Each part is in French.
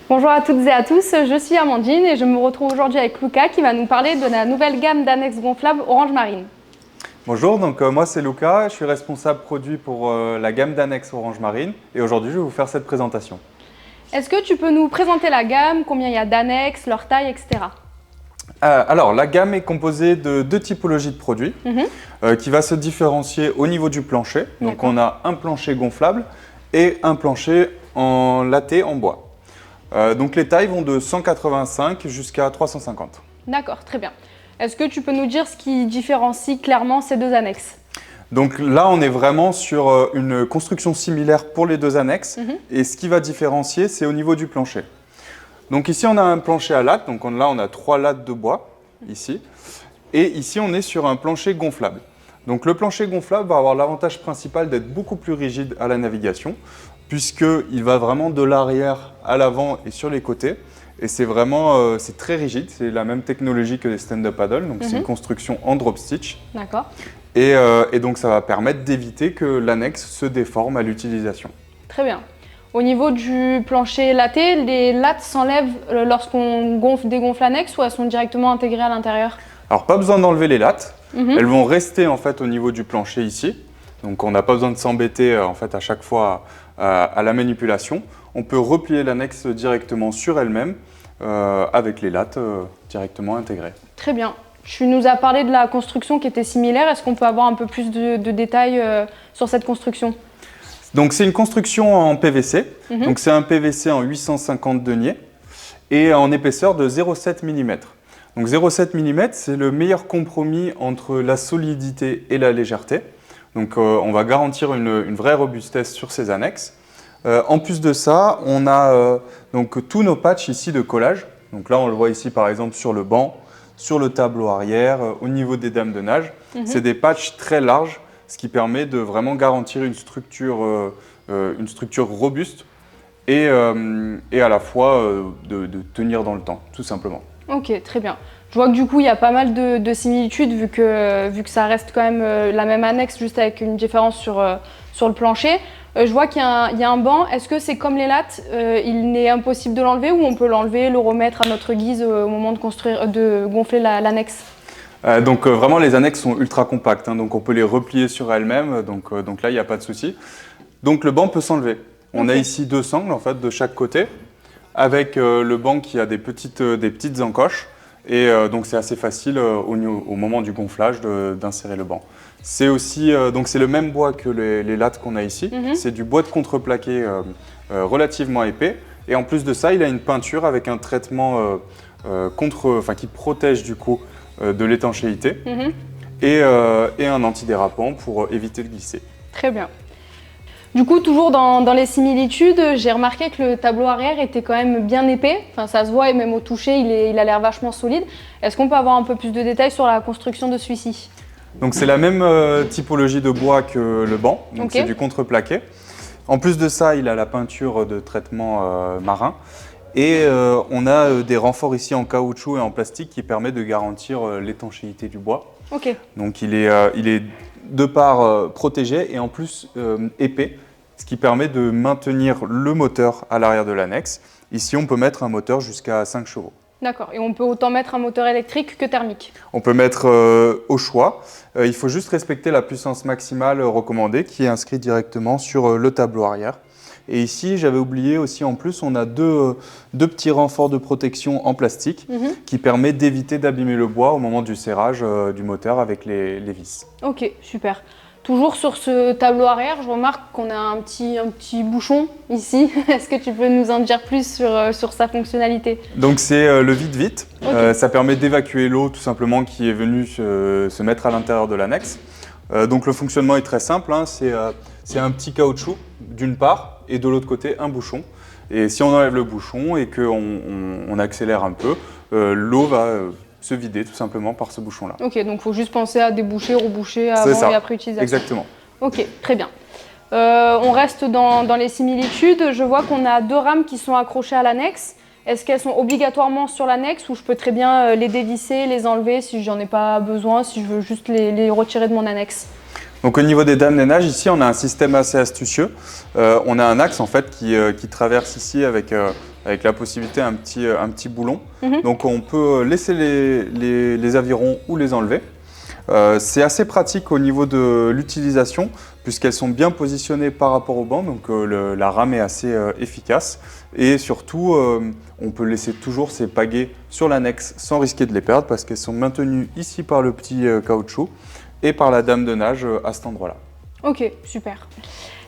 Bonjour à toutes et à tous, je suis Amandine et je me retrouve aujourd'hui avec Luca qui va nous parler de la nouvelle gamme d'annexes gonflables Orange Marine. Bonjour, moi c'est Luca, je suis responsable produit pour la gamme d'annexes Orange Marine et aujourd'hui je vais vous faire cette présentation. Est-ce que tu peux nous présenter la gamme, combien il y a d'annexes, leur taille, etc. Alors la gamme est composée de deux typologies de produits qui va se différencier au niveau du plancher. Donc on a un plancher gonflable et un plancher en latté en bois. Donc les tailles vont de 185 jusqu'à 350. D'accord, très bien. Est-ce que tu peux nous dire ce qui différencie clairement ces deux annexes? Donc là, on est vraiment sur une construction similaire pour les deux annexes. Et ce qui va différencier, c'est au niveau du plancher. Donc ici, on a un plancher à lattes. Donc là, on a 3 lattes de bois, ici. Et ici, on est sur un plancher gonflable. Donc le plancher gonflable va avoir l'avantage principal d'être beaucoup plus rigide à la navigation, puisqu'il va vraiment de l'arrière à l'avant et sur les côtés. Et c'est vraiment, c'est très rigide, c'est la même technologie que les stand-up paddle, donc c'est une construction en drop stitch. D'accord. Et donc ça va permettre d'éviter que l'annexe se déforme à l'utilisation. Très bien. Au niveau du plancher latté, les lattes s'enlèvent lorsqu'on dégonfle l'annexe ou elles sont directement intégrées à l'intérieur? Alors pas besoin d'enlever les lattes, elles vont rester en fait au niveau du plancher ici. Donc on n'a pas besoin de s'embêter en fait à chaque fois à la manipulation. On peut replier l'annexe directement sur elle-même avec les lattes directement intégrées. Très bien. Tu nous as parlé de la construction qui était similaire. Est-ce qu'on peut avoir un peu plus de détails sur cette construction? Donc c'est une construction en PVC. Donc c'est un PVC en 850 deniers et en épaisseur de 0,7 mm. Donc 0,7 mm, c'est le meilleur compromis entre la solidité et la légèreté. Donc on va garantir une vraie robustesse sur ces annexes. En plus de ça, on a donc tous nos patchs ici de collage. Donc là, on le voit ici par exemple sur le banc, sur le tableau arrière, au niveau des dames de nage. C'est des patchs très larges, ce qui permet de vraiment garantir une structure robuste et à la fois de tenir dans le temps, tout simplement. Ok, très bien. Je vois que du coup, il y a pas mal de similitudes vu que ça reste quand même la même annexe, juste avec une différence sur le plancher. Je vois qu'il y a un banc. Est-ce que c'est comme les lattes, il n'est impossible de l'enlever ou on peut l'enlever, le remettre à notre guise au moment de gonfler l'annexe? Donc vraiment, les annexes sont ultra compactes, donc on peut les replier sur elles-mêmes, donc là, il n'y a pas de souci. Donc le banc peut s'enlever. On a ici 2 sangles en fait, de chaque côté, avec le banc qui a des petites encoches. Et donc c'est assez facile au moment du gonflage d'insérer le banc. C'est aussi donc c'est le même bois que les lattes qu'on a ici. C'est du bois de contreplaqué relativement épais. Et en plus de ça, il a une peinture avec un traitement qui protège du coup de l'étanchéité et un antidérapant pour éviter de glisser. Très bien. Du coup, toujours dans les similitudes, j'ai remarqué que le tableau arrière était quand même bien épais. Enfin, ça se voit et même au toucher, il a l'air vachement solide. Est-ce qu'on peut avoir un peu plus de détails sur la construction de celui-ci? Donc c'est la même typologie de bois que le banc, donc c'est du contreplaqué. En plus de ça, il a la peinture de traitement marin. Et on a des renforts ici en caoutchouc et en plastique qui permettent de garantir l'étanchéité du bois. Donc il est de part protégé et en plus épais, ce qui permet de maintenir le moteur à l'arrière de l'annexe. Ici, on peut mettre un moteur jusqu'à 5 chevaux. D'accord, et on peut autant mettre un moteur électrique que thermique? On peut mettre au choix. Il faut juste respecter la puissance maximale recommandée qui est inscrite directement sur le tableau arrière. Et ici, j'avais oublié aussi, en plus, on a deux petits renforts de protection en plastique qui permettent d'éviter d'abîmer le bois au moment du serrage du moteur avec les vis. Ok, super. Toujours sur ce tableau arrière, je remarque qu'on a un petit bouchon ici. Est-ce que tu peux nous en dire plus sur sa fonctionnalité? Donc c'est le vide-vite. Ça permet d'évacuer l'eau tout simplement qui est venue se mettre à l'intérieur de l'annexe. Donc le fonctionnement est très simple, c'est un petit caoutchouc d'une part et de l'autre côté un bouchon. Et si on enlève le bouchon et qu'on accélère un peu, l'eau va se vider tout simplement par ce bouchon-là. Ok, donc il faut juste penser à déboucher, reboucher avant et après utilisation. Exactement. Ok, très bien. On reste dans les similitudes. Je vois qu'on a 2 rames qui sont accrochées à l'annexe. Est-ce qu'elles sont obligatoirement sur l'annexe ou je peux très bien les dévisser, les enlever si j'en ai pas besoin, si je veux juste les retirer de mon annexe? Donc au niveau des dames des neiges, ici on a un système assez astucieux. On a un axe en fait qui traverse ici avec la possibilité un petit boulon. Donc on peut laisser les avirons ou les enlever. C'est assez pratique au niveau de l'utilisation puisqu'elles sont bien positionnées par rapport au banc, donc la rame est assez efficace. Et surtout, on peut laisser toujours ces pagaies sur l'annexe sans risquer de les perdre parce qu'elles sont maintenues ici par le petit caoutchouc et par la dame de nage à cet endroit-là. Ok, super.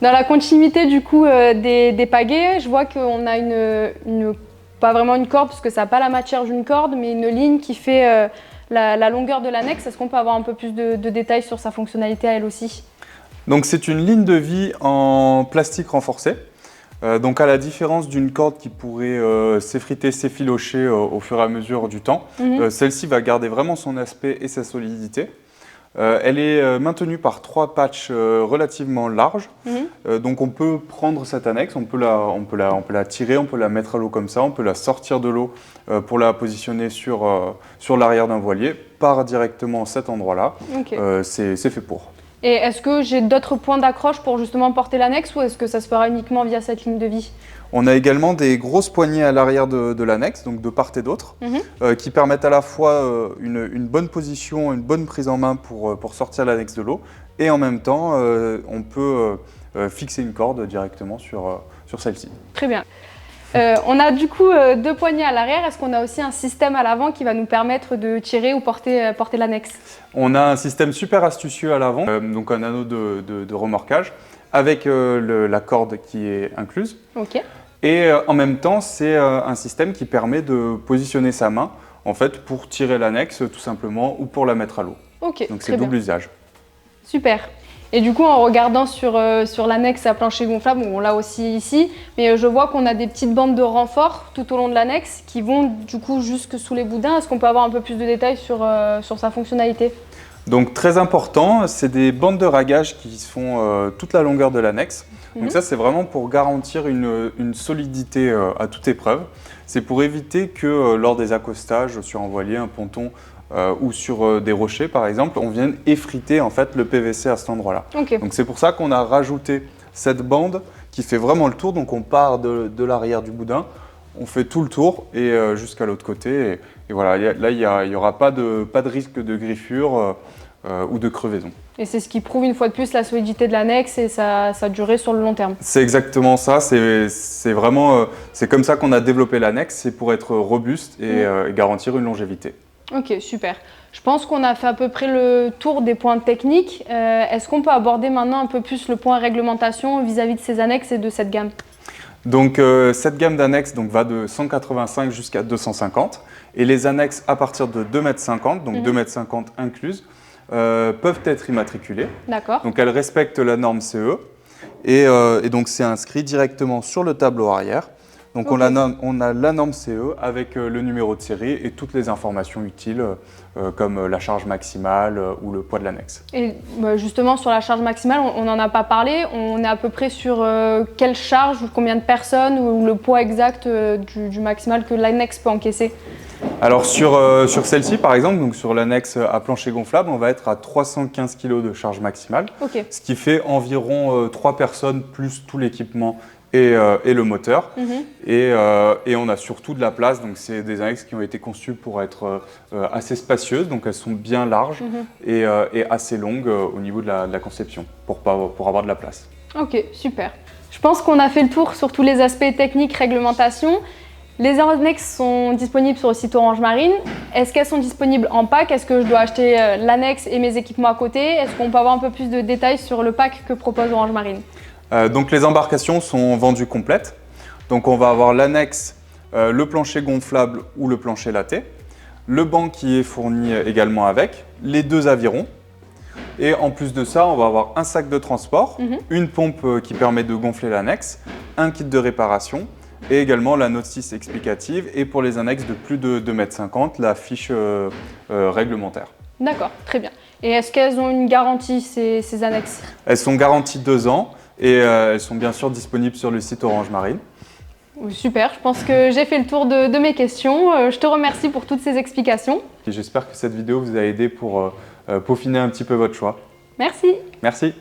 Dans la continuité du coup des pagaies, je vois qu'on a pas vraiment une corde parce que ça n'a pas la matière d'une corde, mais une ligne qui fait la longueur de l'annexe. Est-ce qu'on peut avoir un peu plus de détails sur sa fonctionnalité à elle aussi? Donc c'est une ligne de vie en plastique renforcé. Donc à la différence d'une corde qui pourrait s'effriter, s'effilocher au fur et à mesure du temps, celle-ci va garder vraiment son aspect et sa solidité. Elle est maintenue par 3 patchs relativement larges. Donc on peut prendre cette annexe, on peut la tirer, on peut la mettre à l'eau comme ça, on peut la sortir de l'eau pour la positionner sur l'arrière d'un voilier, part directement à cet endroit-là. Okay. C'est fait pour. Et est-ce que j'ai d'autres points d'accroche pour justement porter l'annexe ou est-ce que ça se fera uniquement via cette ligne de vie? On a également des grosses poignées à l'arrière de l'annexe, donc de part et d'autre, qui permettent à la fois une bonne position, une bonne prise en main pour sortir l'annexe de l'eau, et en même temps, on peut fixer une corde directement sur celle-ci. Très bien. On a du coup 2 poignées à l'arrière. Est-ce qu'on a aussi un système à l'avant qui va nous permettre de tirer ou porter l'annexe? On a un système super astucieux à l'avant, donc un anneau de remorquage, avec la corde qui est incluse. Okay. Et en même temps, c'est un système qui permet de positionner sa main en fait, pour tirer l'annexe tout simplement ou pour la mettre à l'eau. Okay, donc c'est double usage. Super. Et du coup, en regardant sur l'annexe à plancher gonflable, on l'a aussi ici, mais je vois qu'on a des petites bandes de renfort tout au long de l'annexe qui vont du coup jusque sous les boudins. Est-ce qu'on peut avoir un peu plus de détails sur sa fonctionnalité? Donc très important, c'est des bandes de ragage qui se font toute la longueur de l'annexe. Donc ça, c'est vraiment pour garantir une solidité à toute épreuve. C'est pour éviter que lors des accostages sur un voilier, un ponton, ou sur des rochers par exemple, on vient effriter en fait le PVC à cet endroit-là. Okay. Donc c'est pour ça qu'on a rajouté cette bande qui fait vraiment le tour. Donc on part de l'arrière du boudin, on fait tout le tour et jusqu'à l'autre côté. Et voilà, là il n'y aura pas de risque de griffure ou de crevaison. Et c'est ce qui prouve une fois de plus la solidité de l'annexe et sa durée sur le long terme. C'est exactement ça, c'est vraiment c'est comme ça qu'on a développé l'annexe, c'est pour être robuste et garantir une longévité. Ok, super. Je pense qu'on a fait à peu près le tour des points techniques. Est-ce qu'on peut aborder maintenant un peu plus le point réglementation vis-à-vis de ces annexes et de cette gamme? Donc cette gamme d'annexes va de 185 jusqu'à 250 et les annexes à partir de 2,50 m, donc 2,50 m incluses, peuvent être immatriculées. D'accord. Donc elles respectent la norme CE et donc c'est inscrit directement sur le tableau arrière. Donc on a la norme CE avec le numéro de série et toutes les informations utiles comme la charge maximale ou le poids de l'annexe. Et justement sur la charge maximale, on n'en a pas parlé, on est à peu près sur quelle charge ou combien de personnes ou le poids exact du maximal que l'annexe peut encaisser? Alors sur celle-ci par exemple, donc sur l'annexe à plancher gonflable, on va être à 315 kg de charge maximale, ce qui fait environ 3 personnes plus tout l'équipement et le moteur. Et on a surtout de la place, donc c'est des annexes qui ont été conçues pour être assez spacieuses, donc elles sont bien larges et assez longues au niveau de la conception, pour avoir de la place. Ok, super. Je pense qu'on a fait le tour sur tous les aspects techniques, réglementation. Les annexes sont disponibles sur le site Orange Marine. Est-ce qu'elles sont disponibles en pack? Est-ce que je dois acheter l'annexe et mes équipements à côté? Est-ce qu'on peut avoir un peu plus de détails sur le pack que propose Orange Marine? Donc les embarcations sont vendues complètes. Donc on va avoir l'annexe, le plancher gonflable ou le plancher latté, le banc qui est fourni également avec, les 2 avirons. Et en plus de ça, on va avoir un sac de transport, une pompe qui permet de gonfler l'annexe, un kit de réparation et également la notice explicative et pour les annexes de plus de 2,50 m, la fiche réglementaire. D'accord, très bien. Et est-ce qu'elles ont une garantie, ces annexes? Elles sont garanties 2 ans et elles sont bien sûr disponibles sur le site Orange Marine. Super, je pense que j'ai fait le tour de mes questions. Je te remercie pour toutes ces explications. J'espère que cette vidéo vous a aidé pour peaufiner un petit peu votre choix. Merci. Merci.